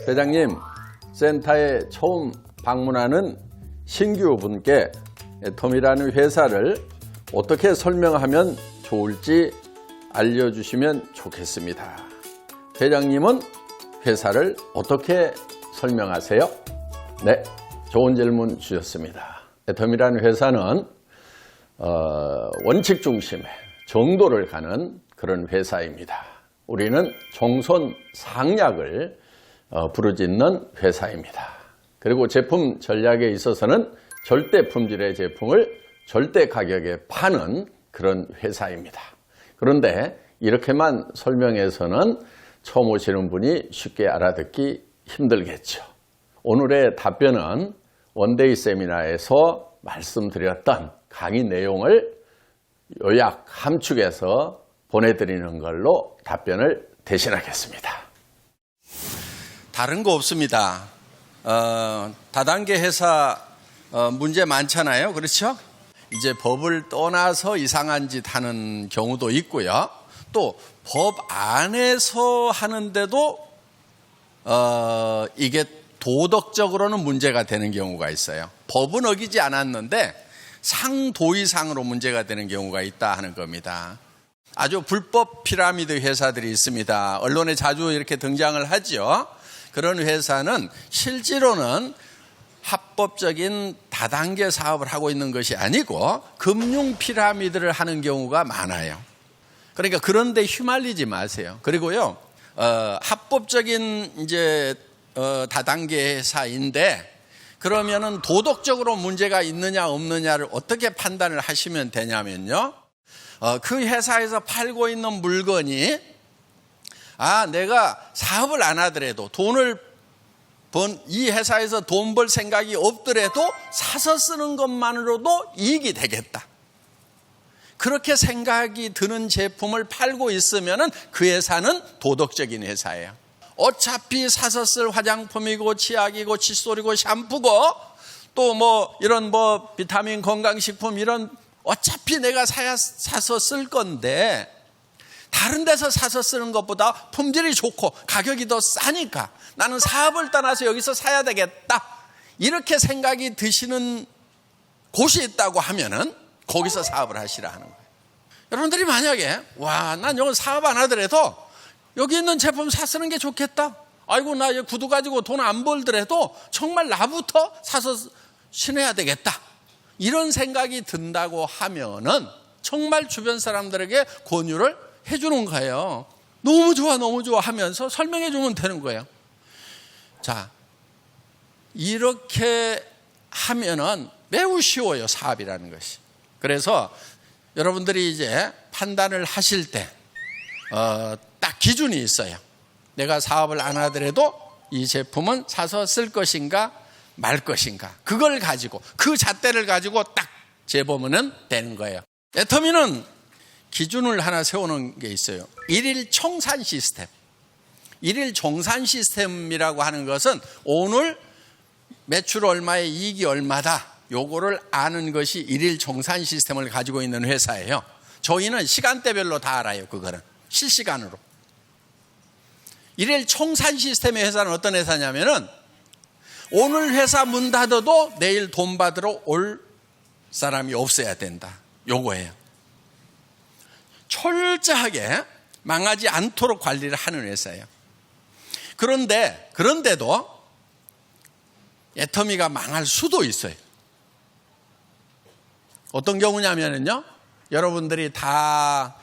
회장님, 센터에 처음 방문하는 신규 분께 애텀이라는 회사를 어떻게 설명하면 좋을지 알려주시면 좋겠습니다. 회장님은 회사를 어떻게 설명하세요? 네, 좋은 질문 주셨습니다. 애텀이라는 회사는 원칙 중심의 정도를 가는 그런 회사입니다. 우리는 종손 상약을 부르짖는 회사입니다. 그리고 제품 전략에 있어서는 절대 품질의 제품을 절대 가격에 파는 그런 회사입니다. 그런데 이렇게만 설명해서는 처음 오시는 분이 쉽게 알아듣기 힘들겠죠. 오늘의 답변은 원데이 세미나에서 말씀드렸던 강의 내용을 요약 함축해서 보내드리는 걸로 답변을 대신하겠습니다. 다른 거 없습니다. 다단계 회사 문제 많잖아요. 그렇죠? 이제 법을 떠나서 이상한 짓 하는 경우도 있고요. 또 법 안에서 하는데도 이게 도덕적으로는 문제가 되는 경우가 있어요. 법은 어기지 않았는데 상도의상으로 문제가 되는 경우가 있다 하는 겁니다. 아주 불법 피라미드 회사들이 있습니다. 언론에 자주 이렇게 등장을 하죠. 그런 회사는 실제로는 합법적인 다단계 사업을 하고 있는 것이 아니고 금융 피라미드를 하는 경우가 많아요. 그러니까 그런 데 휘말리지 마세요. 그리고요, 합법적인 이제 다단계 회사인데 그러면은 도덕적으로 문제가 있느냐 없느냐를 어떻게 판단을 하시면 되냐면요. 그 회사에서 팔고 있는 물건이 내가 사업을 안 하더라도 돈을 이 회사에서 돈 벌 생각이 없더라도 사서 쓰는 것만으로도 이익이 되겠다. 그렇게 생각이 드는 제품을 팔고 있으면 그 회사는 도덕적인 회사예요. 어차피 사서 쓸 화장품이고 치약이고 칫솔이고 샴푸고 또 이런 비타민 건강식품 이런 어차피 내가 사서 쓸 건데 다른 데서 사서 쓰는 것보다 품질이 좋고 가격이 더 싸니까 나는 사업을 떠나서 여기서 사야 되겠다. 이렇게 생각이 드시는 곳이 있다고 하면은 거기서 사업을 하시라 하는 거예요. 여러분들이 만약에 난 이거 사업 안 하더라도 여기 있는 제품 사 쓰는 게 좋겠다. 아이고 나 이 구두 가지고 돈 안 벌더라도 정말 나부터 사서 신어야 되겠다. 이런 생각이 든다고 하면은 정말 주변 사람들에게 권유를 해주는 거예요. 너무 좋아 너무 좋아 하면서 설명해 주면 되는 거예요. 자, 이렇게 하면은 매우 쉬워요, 사업이라는 것이. 그래서 여러분들이 이제 판단을 하실 때 딱 기준이 있어요. 내가 사업을 안 하더라도 이 제품은 사서 쓸 것인가 말 것인가. 그걸 가지고 그 잣대를 가지고 딱 재보면 되는 거예요. 애터미는 기준을 하나 세우는 게 있어요. 일일 청산 시스템. 일일 정산 시스템이라고 하는 것은 오늘 매출 얼마에 이익이 얼마다 요거를 아는 것이 일일 정산 시스템을 가지고 있는 회사예요. 저희는 시간대별로 다 알아요. 그거는 실시간으로. 일일 청산 시스템의 회사는 어떤 회사냐면은 오늘 회사 문 닫아도 내일 돈 받으러 올 사람이 없어야 된다. 요거예요. 철저하게 망하지 않도록 관리를 하는 회사예요. 그런데도 애터미가 망할 수도 있어요. 어떤 경우냐면요. 여러분들이 다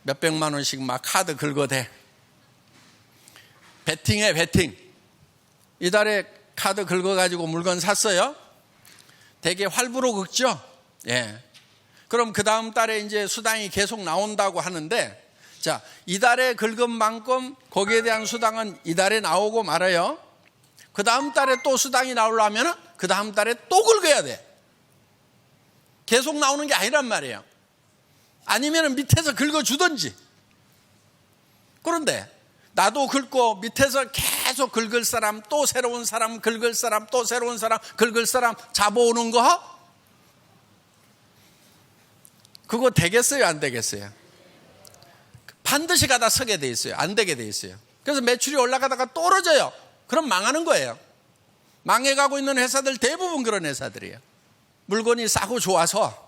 몇백만 원씩 막 카드 긁어대. 베팅해, 베팅. 이달에 카드 긁어가지고 물건 샀어요. 되게 활부로 긁죠? 예. 그럼 그 다음 달에 이제 수당이 계속 나온다고 하는데, 자, 이달에 긁은 만큼 거기에 대한 수당은 이달에 나오고 말아요. 그 다음 달에 또 수당이 나오려면 그 다음 달에 또 긁어야 돼. 계속 나오는 게 아니란 말이에요. 아니면 밑에서 긁어주든지. 그런데 나도 긁고 밑에서 계속 긁을 사람, 또 새로운 사람 긁을 사람, 또 새로운 사람 긁을 사람 잡아오는 거 그거 되겠어요, 안 되겠어요? 반드시 가다 서게 돼 있어요. 안 되게 돼 있어요. 그래서 매출이 올라가다가 떨어져요. 그럼 망하는 거예요. 망해가고 있는 회사들 대부분 그런 회사들이에요. 물건이 싸고 좋아서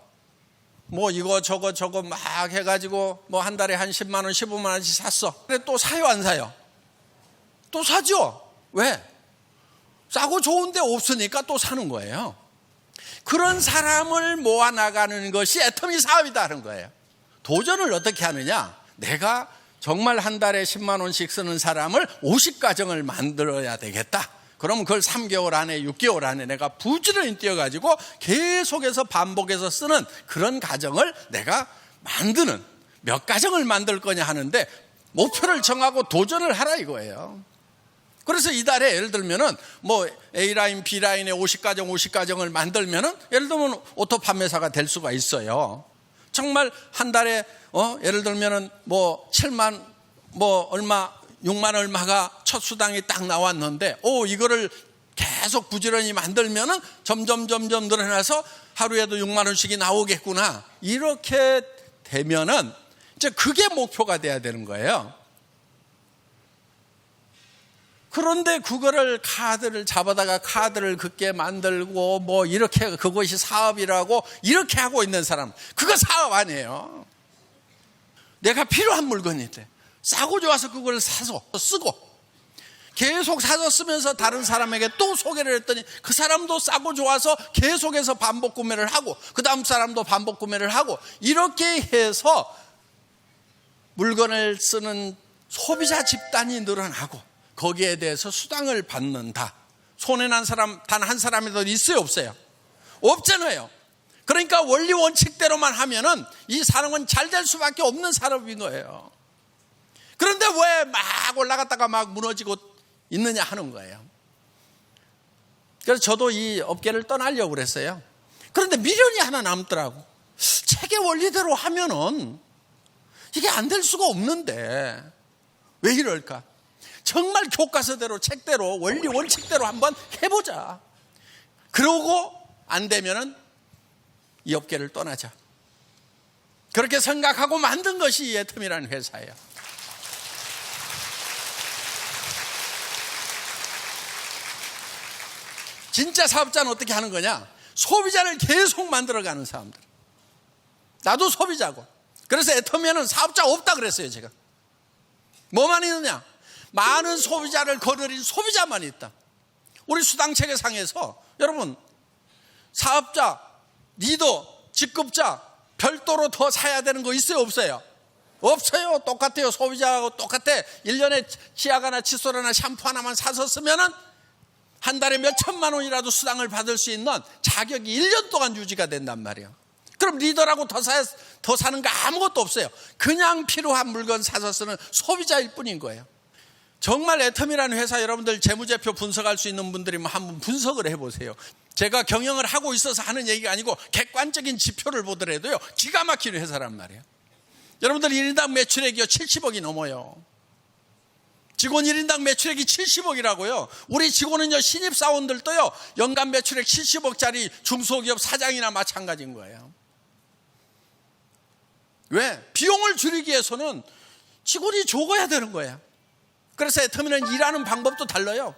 뭐 이거 저거 막 해가지고 뭐 한 달에 한 10만 원 15만 원씩 샀어. 근데 또 사요 안 사요? 또 사죠. 왜? 싸고 좋은데 없으니까 또 사는 거예요. 그런 사람을 모아나가는 것이 애터미 사업이다 하는 거예요. 도전을 어떻게 하느냐? 내가 정말 한 달에 10만 원씩 쓰는 사람을 50가정을 만들어야 되겠다. 그럼 그걸 3개월 안에 6개월 안에 내가 부지런히 뛰어가지고 계속해서 반복해서 쓰는 그런 가정을 내가 만드는, 몇 가정을 만들 거냐 하는데 목표를 정하고 도전을 하라 이거예요. 그래서 이달에 예를 들면은 뭐 A라인, B라인에 50가정을 만들면은 예를 들면 오토 판매사가 될 수가 있어요. 정말 한 달에 예를 들면은 뭐 7만 뭐 얼마 6만 얼마가 첫 수당이 딱 나왔는데 이거를 계속 부지런히 만들면은 점점 늘어나서 하루에도 6만 원씩이 나오겠구나. 이렇게 되면은 이제 그게 목표가 돼야 되는 거예요. 그런데 그거를 카드를 잡아다가 카드를 긋게 만들고 뭐 이렇게 그것이 사업이라고 이렇게 하고 있는 사람, 그거 사업 아니에요. 내가 필요한 물건인데 싸고 좋아서 그걸 사서 쓰고 계속 사서 쓰면서 다른 사람에게 또 소개를 했더니 그 사람도 싸고 좋아서 계속해서 반복 구매를 하고 그 다음 사람도 반복 구매를 하고 이렇게 해서 물건을 쓰는 소비자 집단이 늘어나고 거기에 대해서 수당을 받는다. 손해난 사람 단 한 사람이라도 있어요 없어요? 없잖아요. 그러니까 원리 원칙대로만 하면은 이 산업은 잘 될 수밖에 없는 산업인 거예요. 그런데 왜 막 올라갔다가 막 무너지고 있느냐 하는 거예요. 그래서 저도 이 업계를 떠나려고 그랬어요. 그런데 미련이 하나 남더라고. 책의 원리대로 하면은 이게 안 될 수가 없는데 왜 이럴까? 정말 교과서대로 책대로 원리 원칙대로 한번 해보자. 그러고 안 되면은 이 업계를 떠나자. 그렇게 생각하고 만든 것이 이 애텀이라는 회사예요. 진짜 사업자는 어떻게 하는 거냐? 소비자를 계속 만들어가는 사람들. 나도 소비자고. 그래서 애터미에는 사업자가 없다 그랬어요 제가. 뭐만 있느냐? 많은 소비자를 거느린 소비자만 있다. 우리 수당체계상에서 여러분 사업자, 리더, 직급자 별도로 더 사야 되는 거 있어요 없어요? 없어요. 똑같아요. 소비자하고 똑같아. 1년에 치아가나 칫솔이나 샴푸 하나만 사서 쓰면은 한 달에 몇 천만 원이라도 수당을 받을 수 있는 자격이 1년 동안 유지가 된단 말이에요. 그럼 리더라고 더 사는 거 아무것도 없어요. 그냥 필요한 물건 사서 쓰는 소비자일 뿐인 거예요. 정말 애텀이라는 회사 여러분들 재무제표 분석할 수 있는 분들이면 한번 분석을 해보세요. 제가 경영을 하고 있어서 하는 얘기가 아니고 객관적인 지표를 보더라도요 기가 막히는 회사란 말이에요. 여러분들 1인당 매출액이요 70억이 넘어요. 직원 1인당 매출액이 70억이라고요. 우리 직원은요 신입사원들도요 연간 매출액 70억짜리 중소기업 사장이나 마찬가지인 거예요. 왜? 비용을 줄이기 위해서는 직원이 적어야 되는 거예요. 그래서 애터미는 일하는 방법도 달라요.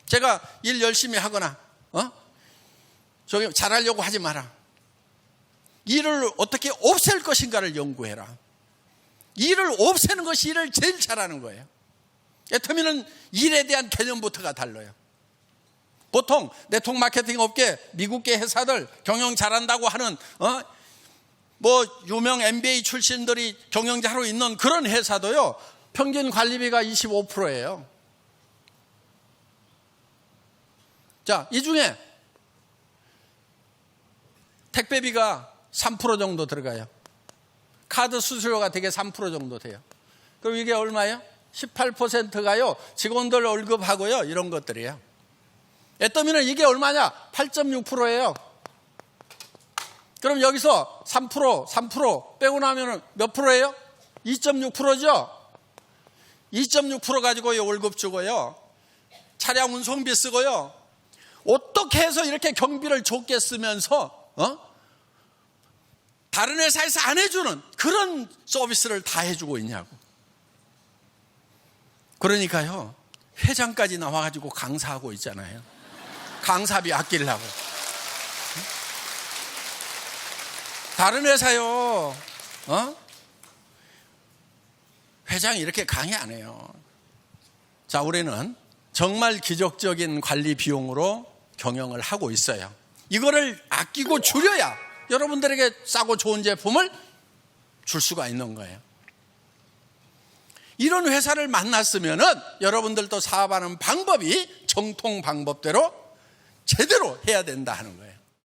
제가 일 열심히 하거나 저기 잘하려고 하지 마라. 일을 어떻게 없앨 것인가를 연구해라. 일을 없애는 것이 일을 제일 잘하는 거예요. 애터미는 일에 대한 개념부터가 달라요. 보통 네트워크 마케팅 업계 미국계 회사들 경영 잘한다고 하는 뭐 유명 MBA 출신들이 경영자로 있는 그런 회사도요 평균 관리비가 25%예요. 자, 이 중에 택배비가 3% 정도 들어가요. 카드 수수료가 되게 3% 정도 돼요. 그럼 이게 얼마예요? 18%가요 직원들 월급하고요 이런 것들이에요. 애터미는 이게 얼마냐? 8.6%예요. 그럼 여기서 3% 빼고 나면 몇 프로예요? 2.6%죠? 2.6% 가지고 월급 주고요. 차량 운송비 쓰고요. 어떻게 해서 이렇게 경비를 좋게 쓰면서 다른 회사에서 안 해주는 그런 서비스를 다 해주고 있냐고. 그러니까요. 회장까지 나와가지고 강사하고 있잖아요. 강사비 아끼려고. 다른 회사요, 회장이 이렇게 강의 안 해요. 자, 우리는 정말 기적적인 관리 비용으로 경영을 하고 있어요. 이거를 아끼고 줄여야 여러분들에게 싸고 좋은 제품을 줄 수가 있는 거예요. 이런 회사를 만났으면은 여러분들도 사업하는 방법이 정통 방법대로 제대로 해야 된다 하는 거예요.